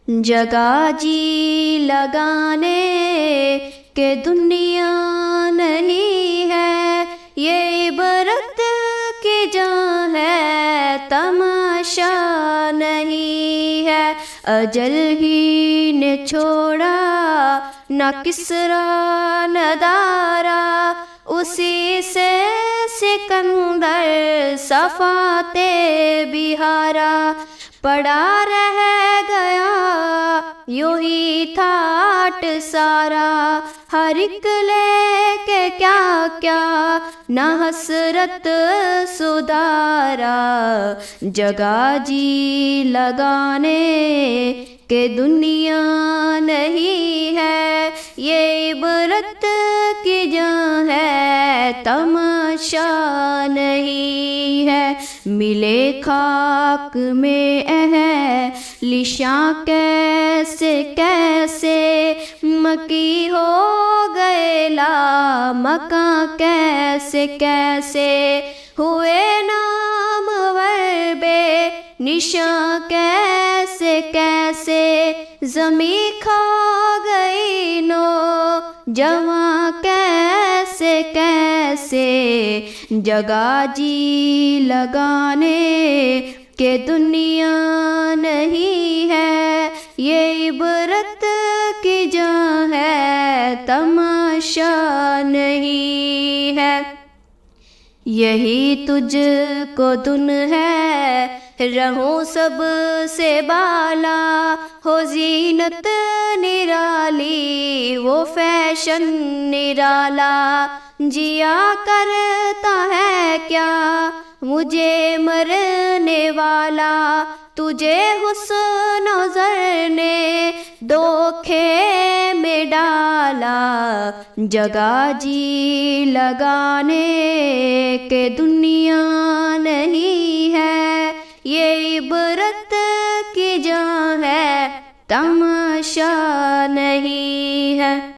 جگہ جی لگانے کہ دنیا نہیں ہے، یہ عبرت کی جہاں ہے، تماشا نہیں ہے۔ اجل ہی نے چھوڑا نہ کسریٰ نہ دارا، اسی سے سکندر صفات بہارا۔ پڑا رہ گیا یوں ہی تھاٹ سارا، ہر ایک لے کے کیا کیا نہ حسرت سدھارا۔ جگہ جی لگانے کہ دنیا نہیں ہے، یہ عبرت کی جہاں ہے، تماشا نہیں ہے۔ ملے خاک میں اہل شان کیسے کیسے، مکی ہو گئے لامکاں کیسے کیسے، ہوئے نامور بے نشاں کیسے کیسے، زمیں کھا گئی نوجواں کیسے کیسے۔ جگہ جی لگانے کہ دنیا نہیں ہے، یہ عبرت کی جہاں ہے، تماشا نہیں ہے۔ یہی تجھ کو دن ہے رہوں سب سے بالا، ہو زینت نرالی وہ فیشن نرالا۔ جیا کرتا ہے کیا مجھے مرنے والا، تجھے حسن و زر نے دھوکے میں ڈالا۔ جگہ جی لگانے کہ دنیا نہیں ہے، یہ عبرت کی جہاں ہے، تماشا نہیں ہے۔